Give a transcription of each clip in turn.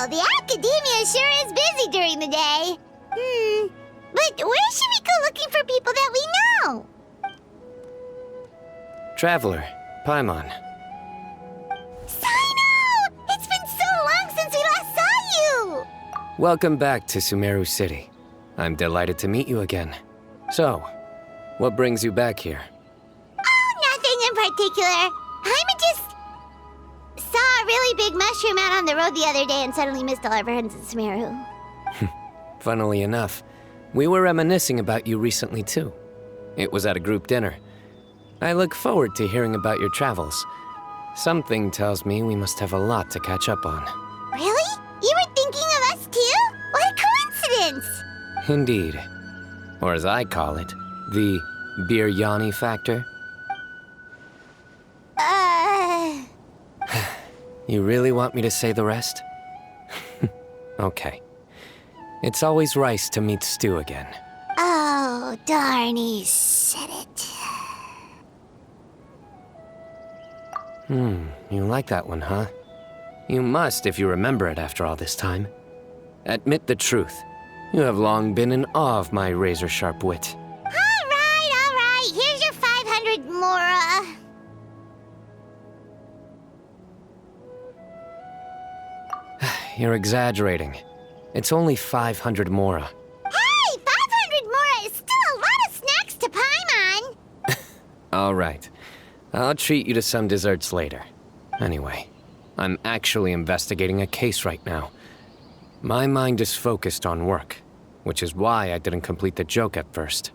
Well, the academia sure is busy during the day. But where should we go looking for people that we know? Traveler, Paimon. Sino! It's been so long since we last saw you! Welcome back to Sumeru City. I'm delighted to meet you again. So, what brings you back here? Oh, nothing in particular. I just saw a really big mushroom out on the road the other day and suddenly missed all our friends in Sumeru. Funnily enough, we were reminiscing about you recently too. It was at a group dinner. I look forward to hearing about your travels. Something tells me we must have a lot to catch up on. Really? You were thinking of us too? What a coincidence! Indeed. Or as I call it, the biryani factor. You really want me to say the rest? Okay. It's always rice to meet stew again. Oh, darn, he said it. You like that one, huh? You must if you remember it after all this time. Admit the truth. You have long been in awe of my razor-sharp wit. All right. Here's your 500 Mora. You're exaggerating. It's only 500 Mora. Hey, 500 Mora is still a lot of snacks to Paimon. All right. I'll treat you to some desserts later. Anyway, I'm actually investigating a case right now. My mind is focused on work, which is why I didn't complete the joke at first.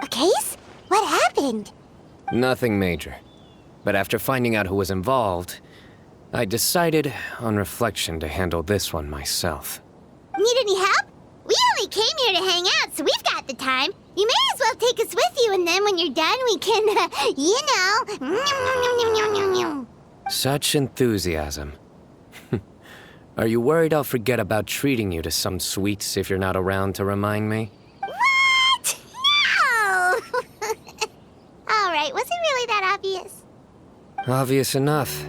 A case? What happened? Nothing major. But after finding out who was involved, I decided, on reflection, to handle this one myself. Need any help? We only came here to hang out, so we've got the time. You may as well take us with you, and then when you're done, we can, Such enthusiasm. Are you worried I'll forget about treating you to some sweets if you're not around to remind me? What? No! All right, was it really that obvious? Obvious enough.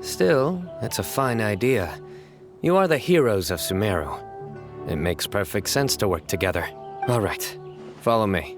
Still, it's a fine idea. You are the heroes of Sumeru. It makes perfect sense to work together. All right, follow me.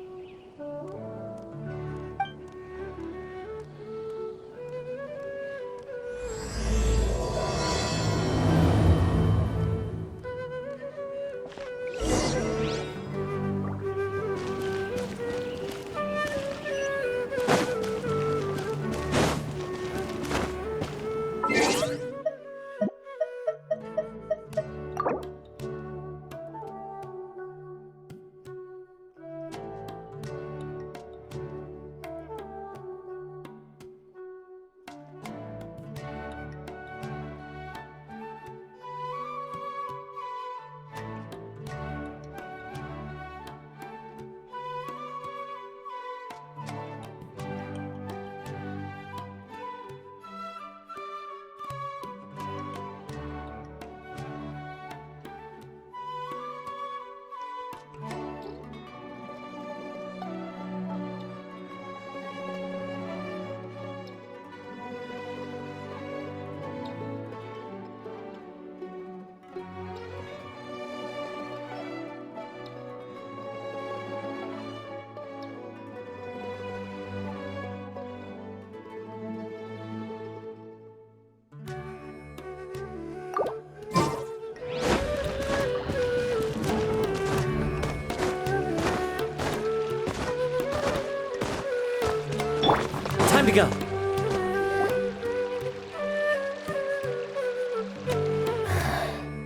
Time to go.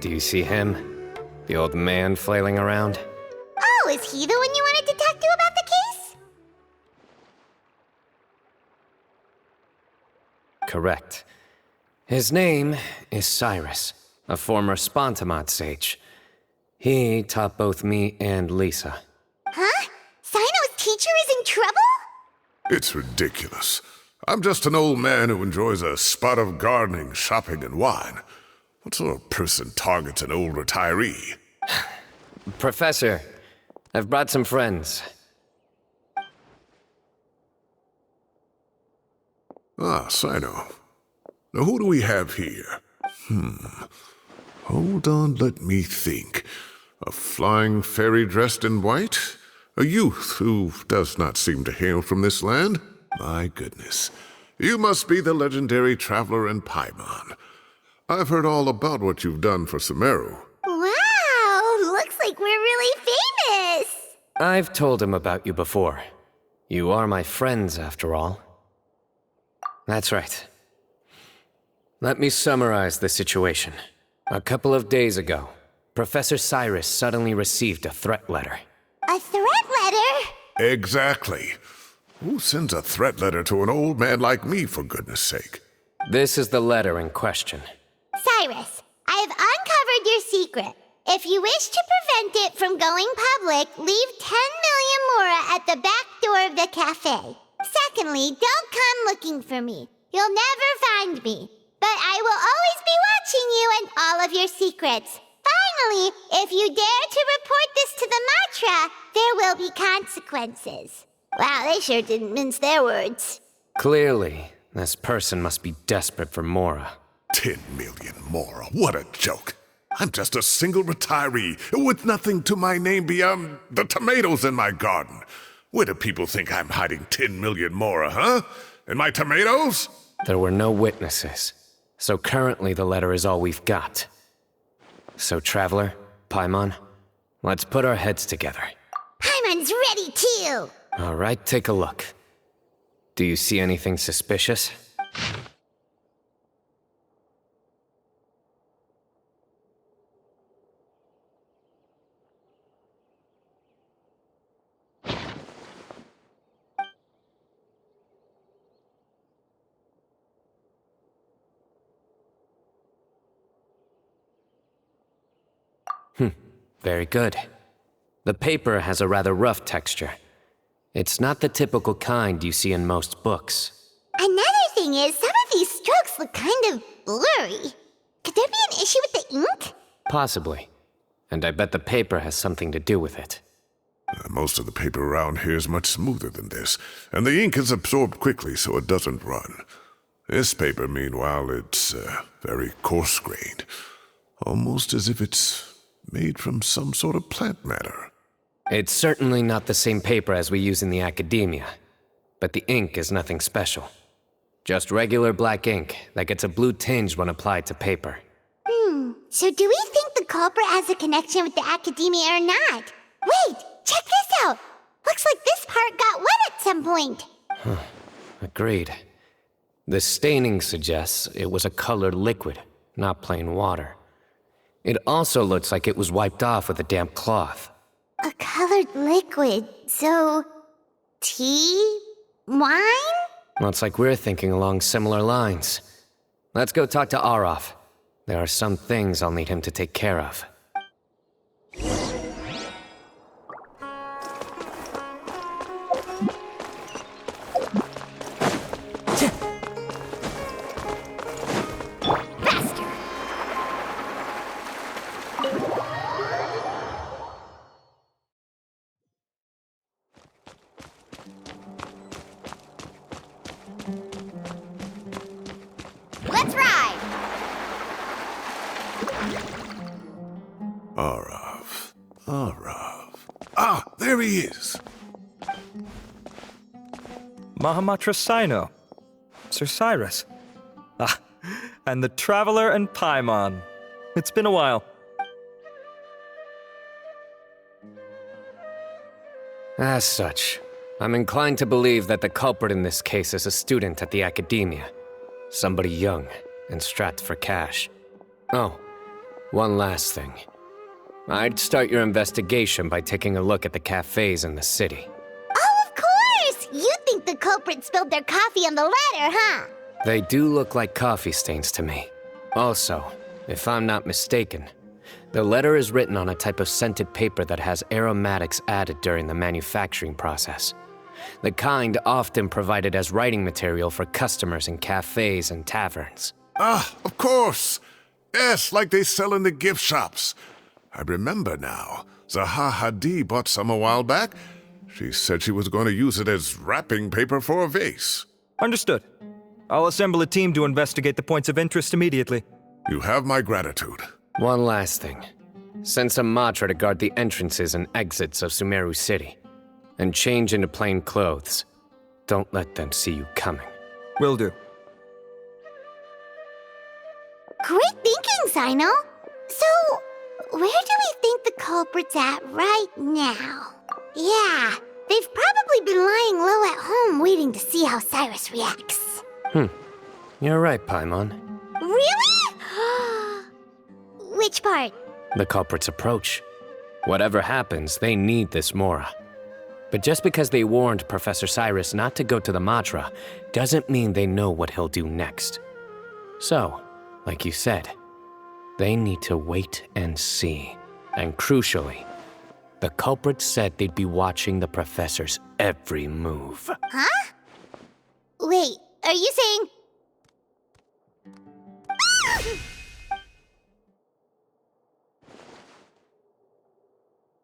Do you see him? The old man flailing around? Oh, is he the one you wanted to talk to about the case? Correct. His name is Cyrus, a former Spontamod sage. He taught both me and Lisa. Huh? Sino's teacher is in trouble? It's ridiculous. I'm just an old man who enjoys a spot of gardening, shopping, and wine. What sort of person targets an old retiree? Professor, I've brought some friends. Ah, Sino. Now who do we have here? Hold on, let me think. A flying fairy dressed in white? A youth who does not seem to hail from this land? My goodness. You must be the legendary traveler in Paimon. I've heard all about what you've done for Sumeru. Wow, looks like we're really famous. I've told him about you before. You are my friends, after all. That's right. Let me summarize the situation. A couple of days ago, Professor Cyrus suddenly received a threat letter. A threat letter? Exactly. Who sends a threat letter to an old man like me, for goodness sake? This is the letter in question. Cyrus, I have uncovered your secret. If you wish to prevent it from going public, leave 10 million mora at the back door of the cafe. Secondly, don't come looking for me. You'll never find me. But I will always be watching you and all of your secrets. Finally, if you dare to report this to the Matra, there will be consequences. Wow, they sure didn't mince their words. Clearly, this person must be desperate for Mora. 10 million more. What a joke. I'm just a single retiree with nothing to my name beyond the tomatoes in my garden. Where do people think I'm hiding 10 million more, huh? In my tomatoes? There were no witnesses, so currently the letter is all we've got. So, Traveler, Paimon, let's put our heads together. Paimon's ready too! All right, take a look. Do you see anything suspicious? Very good. The paper has a rather rough texture. It's not the typical kind you see in most books. Another thing is, some of these strokes look kind of blurry. Could there be an issue with the ink? Possibly. And I bet the paper has something to do with it. Most of the paper around here is much smoother than this, and the ink is absorbed quickly so it doesn't run. This paper, meanwhile, it's very coarse-grained. Almost as if it's made from some sort of plant matter. It's certainly not the same paper as we use in the academia, but the ink is nothing special. Just regular black ink that gets a blue tinge when applied to paper. So do we think the culprit has a connection with the academia or not? Wait, check this out! Looks like this part got wet at some point. Agreed. The staining suggests it was a colored liquid, not plain water. It also looks like it was wiped off with a damp cloth. A colored liquid, so... tea? Wine? Looks like we're thinking along similar lines. Let's go talk to Araf. There are some things I'll need him to take care of. Let's ride! Arav. Ah, there he is. Mahamatra Sino. Sir Cyrus. Ah, and the Traveler and Paimon. It's been a while. As such, I'm inclined to believe that the culprit in this case is a student at the academia. Somebody young and strapped for cash. Oh, one last thing. I'd start your investigation by taking a look at the cafes in the city. Oh, of course! You think the culprit spilled their coffee on the ladder, huh? They do look like coffee stains to me. Also, if I'm not mistaken, the letter is written on a type of scented paper that has aromatics added during the manufacturing process. The kind often provided as writing material for customers in cafes and taverns. Ah, of course. Yes, like they sell in the gift shops. I remember now. Zaha Hadi bought some a while back. She said she was going to use it as wrapping paper for a vase. Understood. I'll assemble a team to investigate the points of interest immediately. You have my gratitude. One last thing. Send some Matra to guard the entrances and exits of Sumeru City. And change into plain clothes. Don't let them see you coming. Will do. Great thinking, Sino. So, where do we think the culprit's at right now? Yeah, they've probably been lying low at home waiting to see how Cyrus reacts. You're right, Paimon. Really? Which part? The culprit's approach. Whatever happens, they need this Mora. But just because they warned Professor Cyrus not to go to the Matra, doesn't mean they know what he'll do next. So, like you said, they need to wait and see. And crucially, the culprit said they'd be watching the professor's every move. Huh? Wait, are you saying...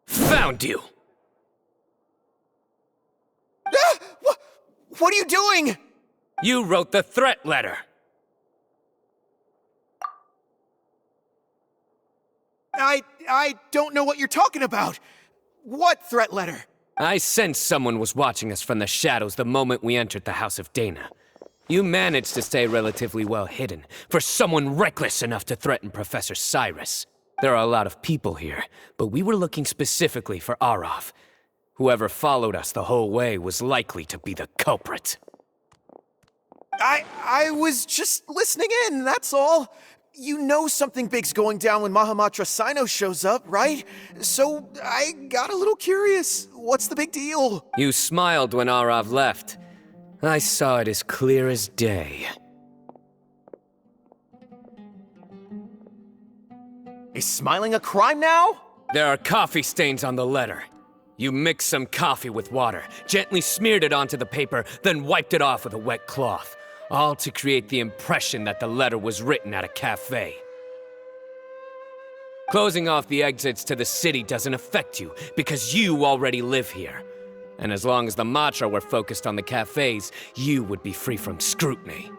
Found you! What are you doing? You wrote the threat letter! I don't know what you're talking about. What threat letter? I sensed someone was watching us from the shadows the moment we entered the House of Dana. You managed to stay relatively well hidden for someone reckless enough to threaten Professor Cyrus. There are a lot of people here, but we were looking specifically for Arav. Whoever followed us the whole way was likely to be the culprit. I was just listening in, that's all. You know something big's going down when Mahamatra Sino shows up, right? So I got a little curious. What's the big deal? You smiled when Arav left. I saw it as clear as day. Is smiling a crime now? There are coffee stains on the letter. You mixed some coffee with water, gently smeared it onto the paper, then wiped it off with a wet cloth. All to create the impression that the letter was written at a cafe. Closing off the exits to the city doesn't affect you, because you already live here. And as long as the Matra were focused on the cafes, you would be free from scrutiny.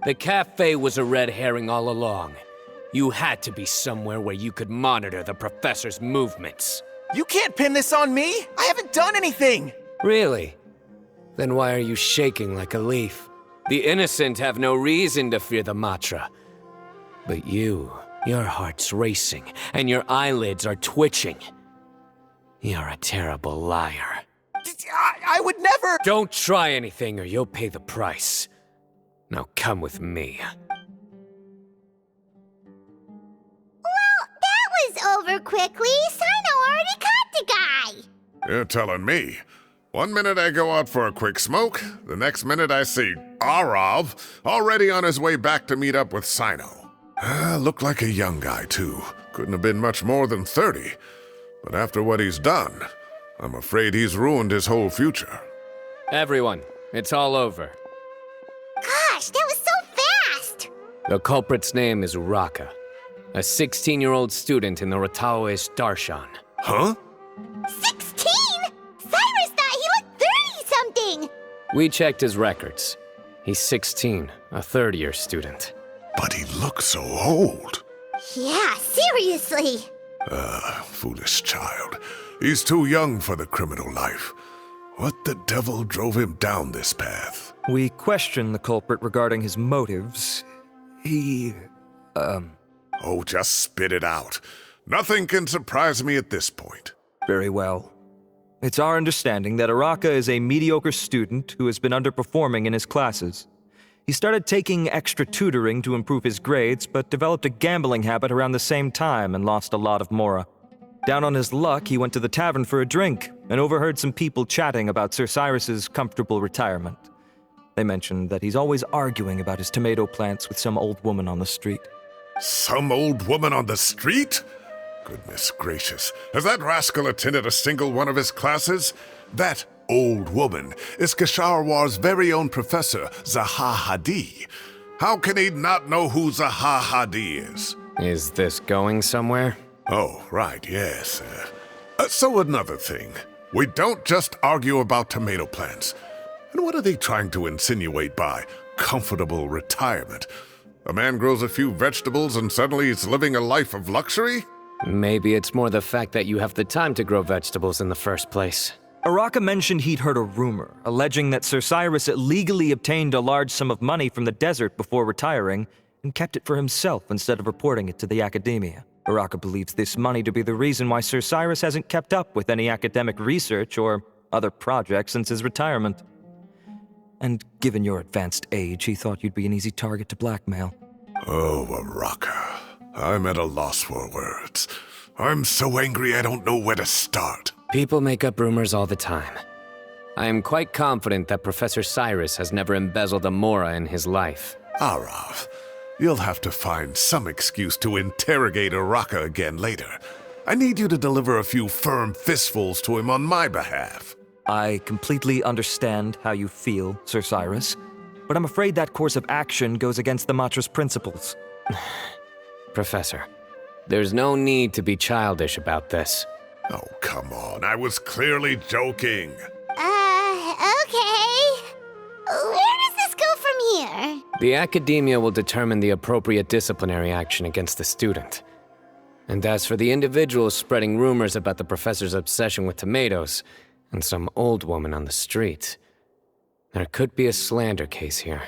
The cafe was a red herring all along. You had to be somewhere where you could monitor the professor's movements. You can't pin this on me! I haven't done anything! Really? Then why are you shaking like a leaf? The innocent have no reason to fear the Matra. But you, your heart's racing, and your eyelids are twitching. You're a terrible liar. I would never— Don't try anything or you'll pay the price. Now come with me. Well, that was over quickly. Sino already caught the guy. You're telling me. One minute I go out for a quick smoke, the next minute I see Arav already on his way back to meet up with Sino. Looked like a young guy, too. Couldn't have been much more than 30. But after what he's done, I'm afraid he's ruined his whole future. Everyone, it's all over. Gosh, that was so fast. The culprit's name is Uraka, a 16-year-old student in the Rataoist Darshan. Huh? 16? Cyrus thought he looked 30-something. We checked his records. He's 16, a third-year student. But he looks so old. Yeah, seriously. Foolish child. He's too young for the criminal life. What the devil drove him down this path? We questioned the culprit regarding his motives. Oh, just spit it out. Nothing can surprise me at this point. Very well. It's our understanding that Araka is a mediocre student who has been underperforming in his classes. He started taking extra tutoring to improve his grades, but developed a gambling habit around the same time and lost a lot of Mora. Down on his luck, he went to the tavern for a drink and overheard some people chatting about Sir Cyrus's comfortable retirement. They mentioned that he's always arguing about his tomato plants with some old woman on the street. Some old woman on the street? Goodness gracious. Has that rascal attended a single one of his classes? That old woman is Kasharwar's very own professor, Zaha Hadi. How can he not know who Zaha Hadi is? Is this going somewhere? Oh, right, yes. So another thing. We don't just argue about tomato plants. And what are they trying to insinuate by comfortable retirement? A man grows a few vegetables and suddenly he's living a life of luxury? Maybe it's more the fact that you have the time to grow vegetables in the first place. Araka mentioned he'd heard a rumor, alleging that Sir Cyrus illegally obtained a large sum of money from the desert before retiring and kept it for himself instead of reporting it to the academia. Araka believes this money to be the reason why Sir Cyrus hasn't kept up with any academic research or other projects since his retirement. And given your advanced age, he thought you'd be an easy target to blackmail. Oh, Araka. I'm at a loss for words. I'm so angry I don't know where to start. People make up rumors all the time. I am quite confident that Professor Cyrus has never embezzled a mora in his life. Arav, you'll have to find some excuse to interrogate Araka again later. I need you to deliver a few firm fistfuls to him on my behalf. I completely understand how you feel, Sir Cyrus, but I'm afraid that course of action goes against the Matra's principles. Professor, there's no need to be childish about this. Oh, come on. I was clearly joking. Okay. Where does this go from here? The academia will determine the appropriate disciplinary action against the student. And as for the individuals spreading rumors about the professor's obsession with tomatoes and some old woman on the street, there could be a slander case here.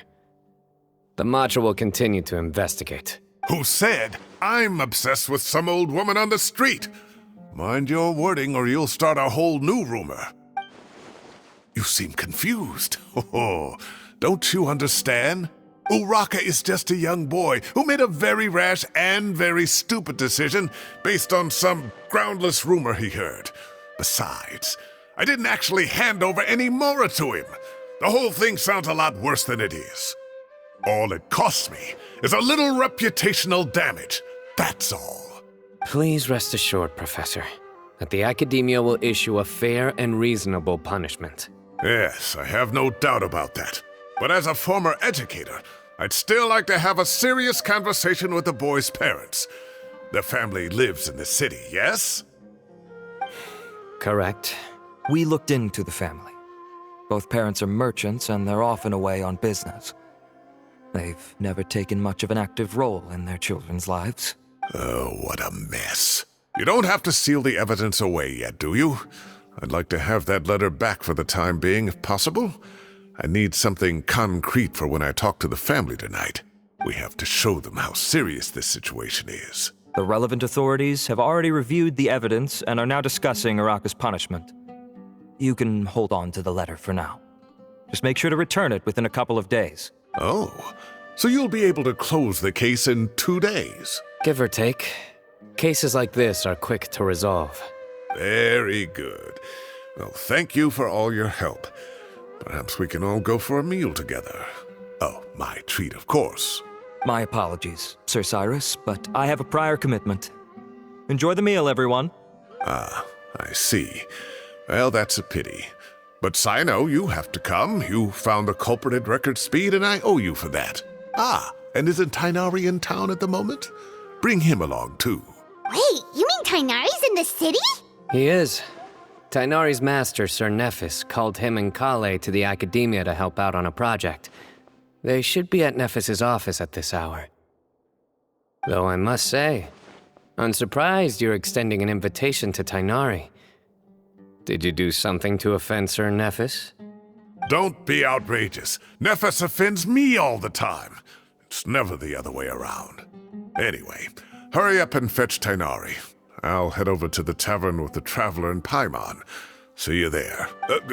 The Matra will continue to investigate. Who said I'm obsessed with some old woman on the street? Mind your wording or you'll start a whole new rumor. You seem confused. Oh, don't you understand? Uraka is just a young boy who made a very rash and very stupid decision based on some groundless rumor he heard. Besides, I didn't actually hand over any mora to him. The whole thing sounds a lot worse than it is. All it costs me is a little reputational damage. That's all. Please rest assured, Professor, that the academia will issue a fair and reasonable punishment. Yes, I have no doubt about that. But as a former educator, I'd still like to have a serious conversation with the boy's parents. The family lives in the city, yes? Correct. We looked into the family. Both parents are merchants and they're often away on business. They've never taken much of an active role in their children's lives. Oh, what a mess. You don't have to seal the evidence away yet, do you? I'd like to have that letter back for the time being, if possible. I need something concrete for when I talk to the family tonight. We have to show them how serious this situation is. The relevant authorities have already reviewed the evidence and are now discussing Araka's punishment. You can hold on to the letter for now. Just make sure to return it within a couple of days. Oh, so you'll be able to close the case in 2 days? Give or take. Cases like this are quick to resolve. Very good. Well, thank you for all your help. Perhaps we can all go for a meal together. Oh, my treat, of course. My apologies, Sir Cyrus, but I have a prior commitment. Enjoy the meal, everyone. Ah, I see. Well, that's a pity. But Sino, you have to come. You found the culprit at record speed, and I owe you for that. Ah, and isn't Tainari in town at the moment? Bring him along, too. Wait, you mean Tainari's in the city? He is. Tainari's master, Sir Nephis, called him and Kale to the academia to help out on a project. They should be at Nephis's office at this hour. Though I must say, I'm surprised you're extending an invitation to Tainari. Did you do something to offend Sir Nephis? Don't be outrageous. Nephis offends me all the time. It's never the other way around. Anyway, hurry up and fetch Tainari. I'll head over to the tavern with the Traveler and Paimon. See you there.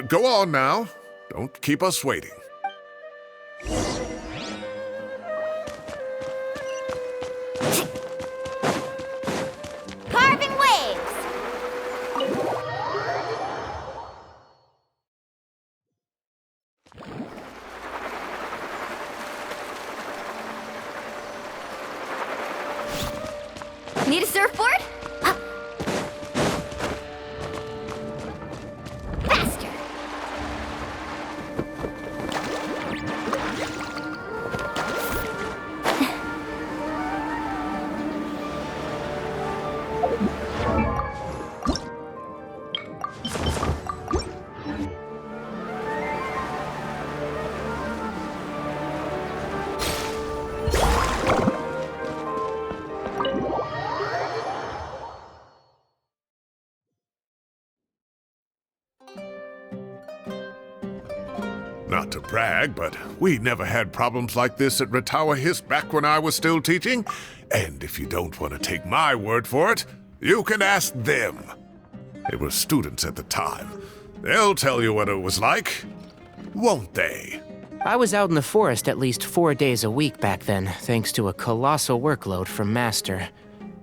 Go on now. Don't keep us waiting. Carving waves! Need a surfboard? Up. Faster! to brag, but we never had problems like this at Ratawa Hiss back when I was still teaching. And if you don't want to take my word for it, you can ask them. They were students at the time. They'll tell you what it was like, won't they? I was out in the forest at least 4 days a week back then, thanks to a colossal workload from Master.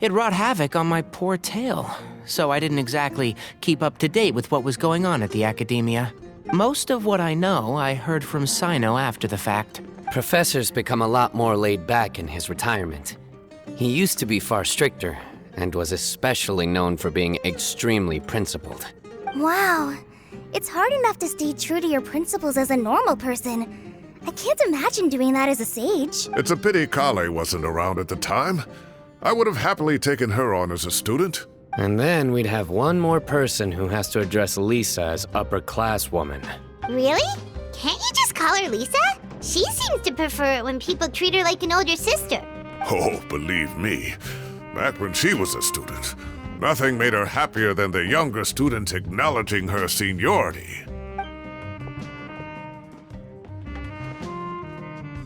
It wrought havoc on my poor tail, so I didn't exactly keep up to date with what was going on at the academia. Most of what I know, I heard from Sino after the fact. Professor's become a lot more laid back in his retirement. He used to be far stricter, and was especially known for being extremely principled. Wow. It's hard enough to stay true to your principles as a normal person. I can't imagine doing that as a sage. It's a pity Kale wasn't around at the time. I would have happily taken her on as a student. And then we'd have one more person who has to address Lisa as upper-class woman. Really? Can't you just call her Lisa? She seems to prefer it when people treat her like an older sister. Oh, believe me, back when she was a student, nothing made her happier than the younger students acknowledging her seniority.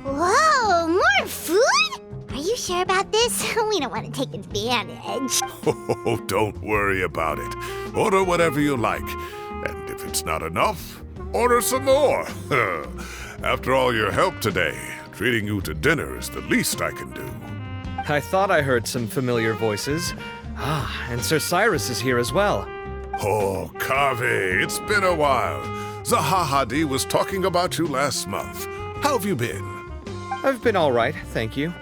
Whoa, more food? Are you sure about this? We don't want to take advantage. Oh, don't worry about it. Order whatever you like. And if it's not enough, order some more. After all your help today, treating you to dinner is the least I can do. I thought I heard some familiar voices. Ah, and Sir Cyrus is here as well. Oh, Kaveh, it's been a while. Zahahadi was talking about you last month. How have you been? I've been all right, thank you.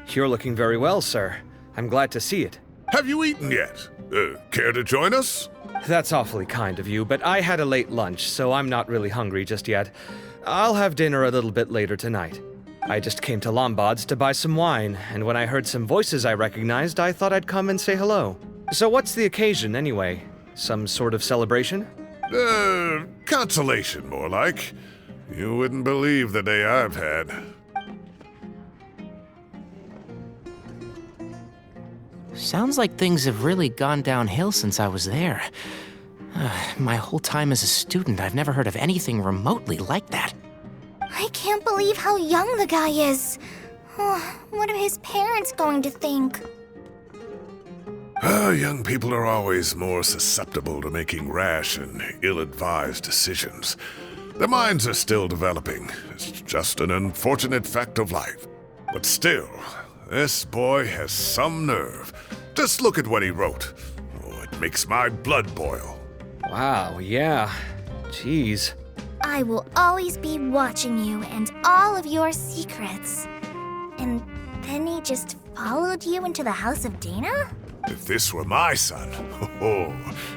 You're looking very well, sir. I'm glad to see it. Have you eaten yet? Care to join us? That's awfully kind of you, but I had a late lunch, so I'm not really hungry just yet. I'll have dinner a little bit later tonight. I just came to Lombard's to buy some wine, and when I heard some voices I recognized, I thought I'd come and say hello. So what's the occasion, anyway? Some sort of celebration? Consolation, more like. You wouldn't believe the day I've had. Sounds like things have really gone downhill since I was there. My whole time as a student, I've never heard of anything remotely like that. I can't believe how young the guy is. What are his parents going to think? Young people are always more susceptible to making rash and ill-advised decisions. Their minds are still developing. It's just an unfortunate fact of life. But still, this boy has some nerve. Just look at what he wrote. Oh, it makes my blood boil. Wow, yeah. Jeez. I will always be watching you and all of your secrets. And then he just followed you into the house of Dana? If this were my son,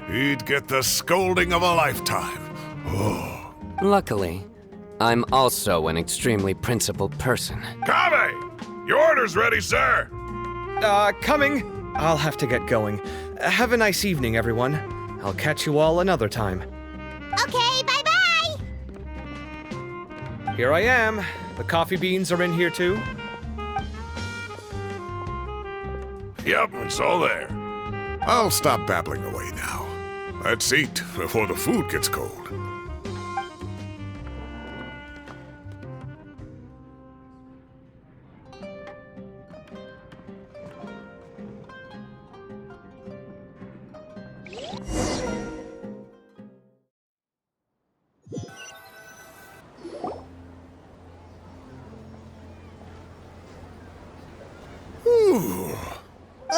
he'd get the scolding of a lifetime. Oh. Luckily, I'm also an extremely principled person. Kaveh! Your order's ready, sir! Coming. I'll have to get going. Have a nice evening, everyone. I'll catch you all another time. Okay, bye-bye! Here I am. The coffee beans are in here too. Yep, it's all there. I'll stop babbling away now. Let's eat before the food gets cold.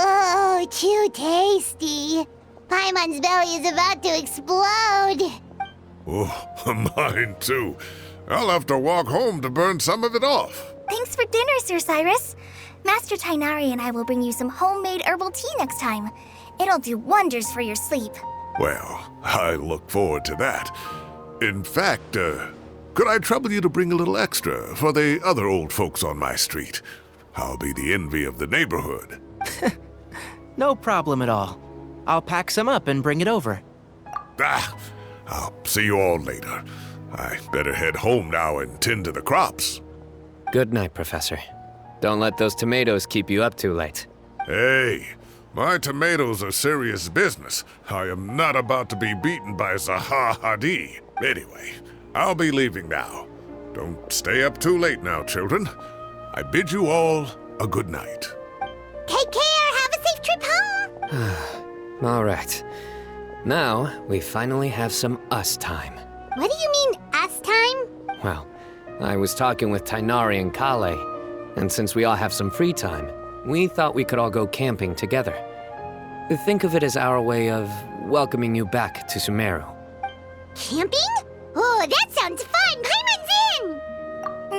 Oh, too tasty. Paimon's belly is about to explode. Oh, mine too. I'll have to walk home to burn some of it off. Thanks for dinner, Sir Cyrus. Master Tainari and I will bring you some homemade herbal tea next time. It'll do wonders for your sleep. Well, I look forward to that. In fact, could I trouble you to bring a little extra for the other old folks on my street? I'll be the envy of the neighborhood. No problem at all. I'll pack some up and bring it over. I'll see you all later. I better head home now and tend to the crops. Good night, Professor. Don't let those tomatoes keep you up too late. Hey, my tomatoes are serious business. I am not about to be beaten by Zaha Hadi. Anyway, I'll be leaving now. Don't stay up too late now, children. I bid you all a good night. Take care. Have a safe trip home. All right. Now, we finally have some us time. What do you mean, us time? Well, I was talking with Tainari and Kale, and since we all have some free time, we thought we could all go camping together. Think of it as our way of welcoming you back to Sumeru. Camping? Oh, that sounds fun. Paimon's in!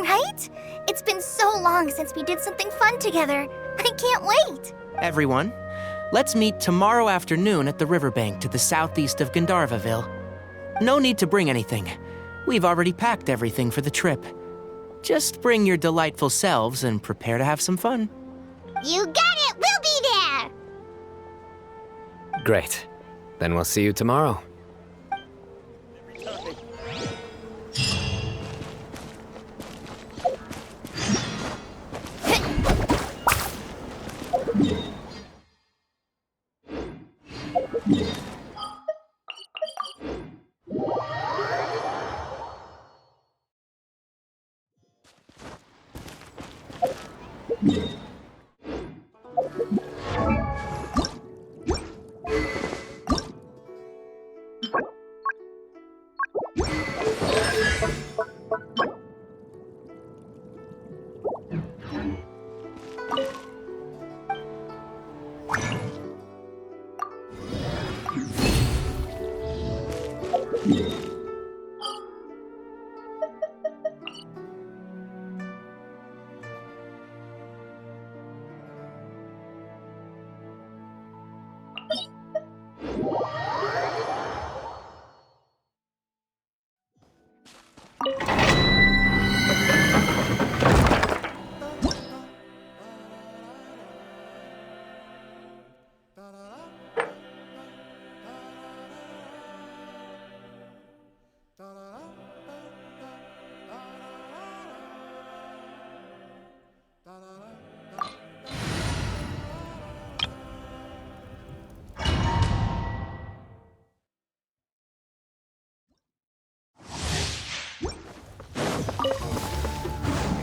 Right? It's been so long since we did something fun together. I can't wait. Everyone, let's meet tomorrow afternoon at the riverbank to the southeast of Gandharvaville. No need to bring anything. We've already packed everything for the trip. Just bring your delightful selves and prepare to have some fun. You got it. We'll be there. Great. Then we'll see you tomorrow.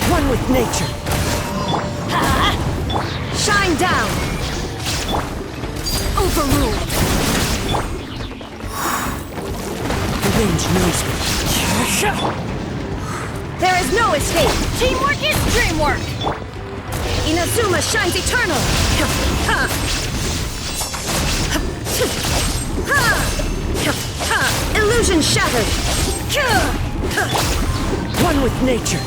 One with nature. Shine down. Overruled. The wind knows me. There is no escape. Teamwork is dreamwork. Inazuma shines eternal. Illusion shattered. One with nature.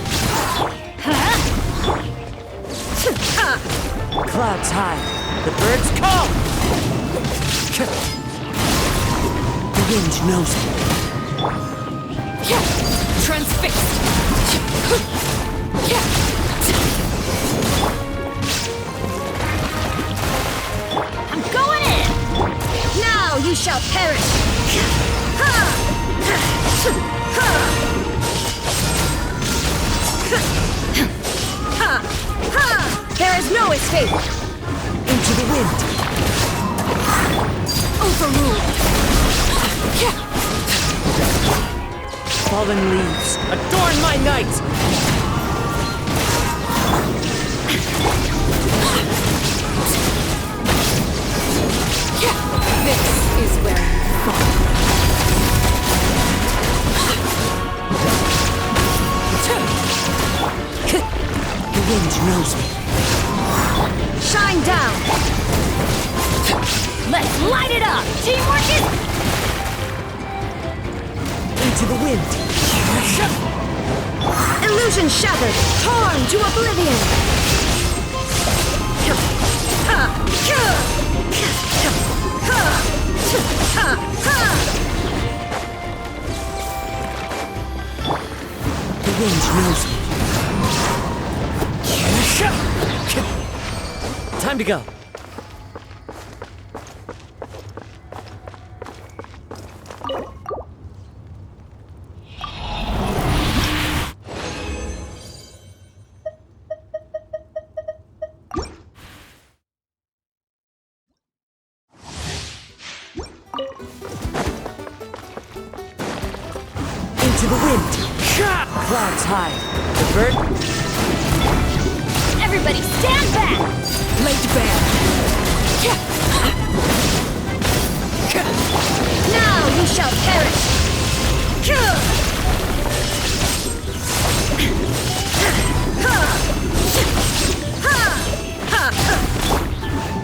Clouds high. The birds call. The wind knows me. Transfixed. I'm going in. Now you shall perish. There is no escape! Into the wind! Overruled! Fallen leaves, adorn my night! This is where you fall. The wind knows me. Shine down! Let's light it up! Teamwork is... Into the wind. Illusion shattered, torn to oblivion. The wind knows me. Time to go. Into the wind. Clouds high. The bird Everybody stand back! laid bare. Now you shall perish!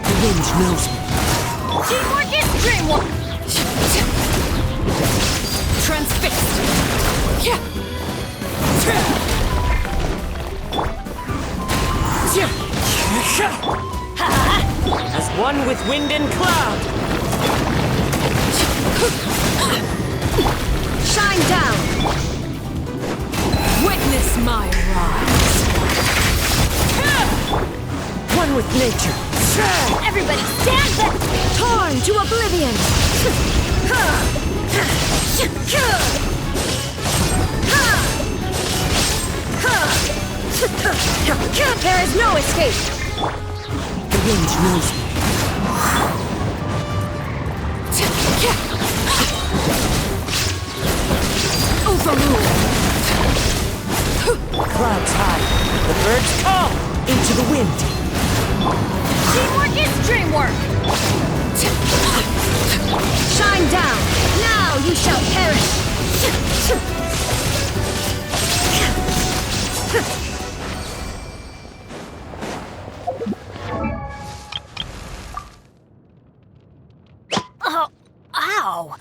The wind knows me. Teamwork is dreamwork! Transfixed! As one with wind and cloud. Shine down! Witness my rise! One with nature. Everybody stand back! Torn to oblivion! There is no escape! The wind knows me. Overruled! Clouds high. The birds call into the wind. Teamwork is dreamwork! Shine down! Now you shall perish! Oh, ow!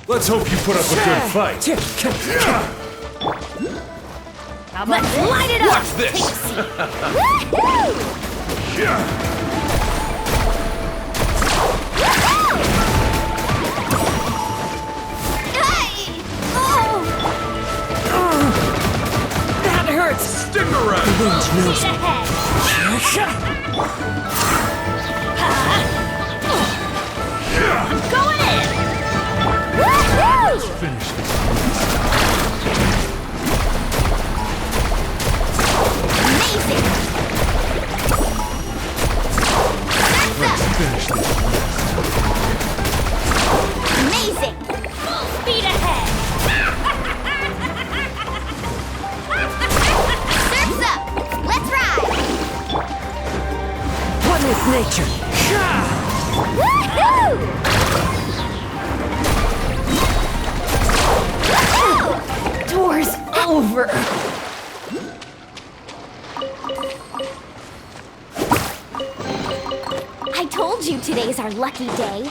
Let's hope you put up a good fight. Let's light it up! Watch this! That hurts! Stingray! The wind knows me. I'm going in! Finish this. Amazing! Let's finish this. Amazing! Full speed ahead! Surf's up! Let's ride! One with nature. Woohoo! Door's over! I told you today's our lucky day.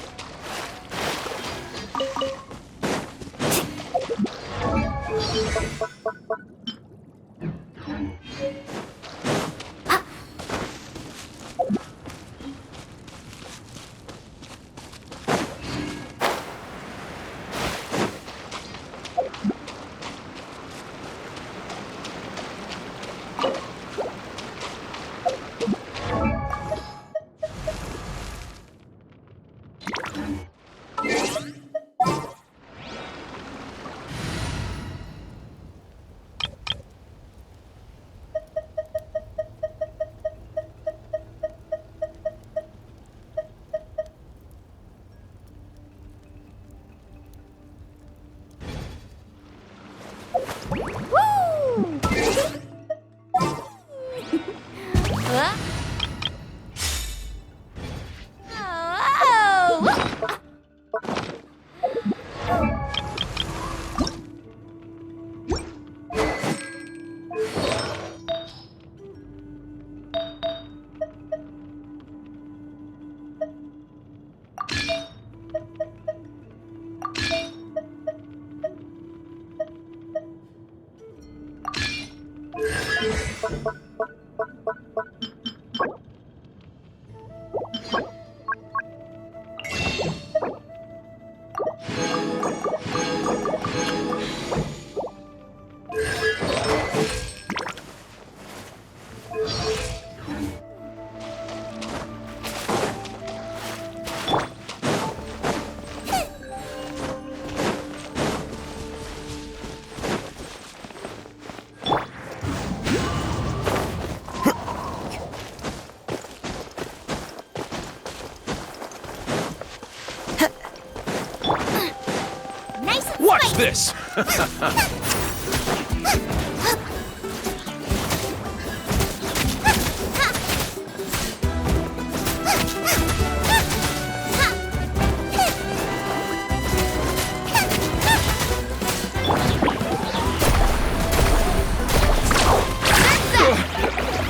this?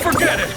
Forget it!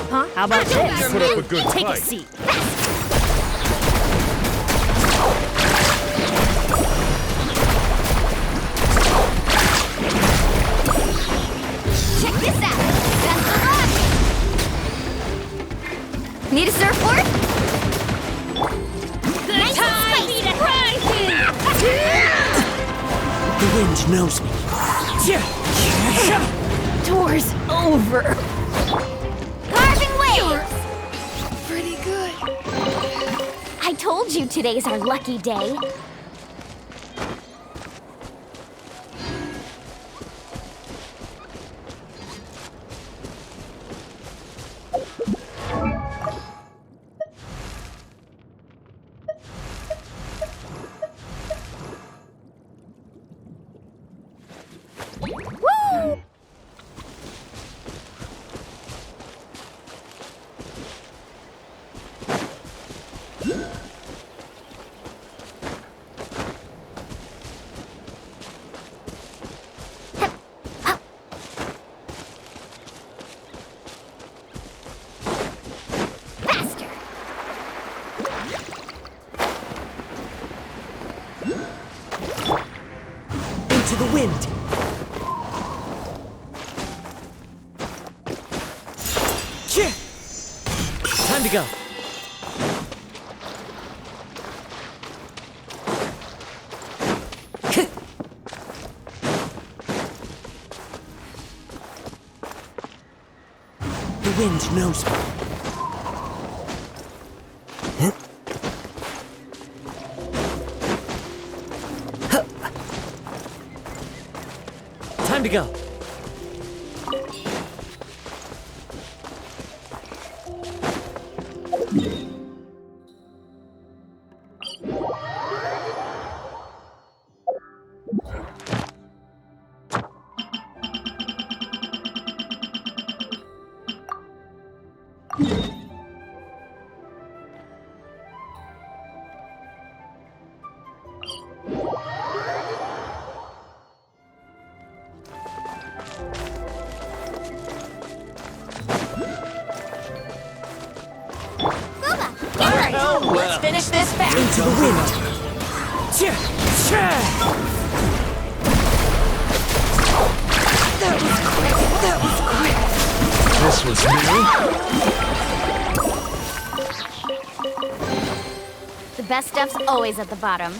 Huh? How about this? Put up a good Take a fight. seat. Check this out. Best of luck. Need a surfboard? Good time rising! The wind knows me. Tour's over. Carving waves. Pretty good. I told you today's our lucky day. Woo! Faster! Into the wind. Time to go. The wind knows me. Time to go. Let's finish this fast. Into the wind. That was quick. That was quick. This was new. The best stuff's always at the bottom.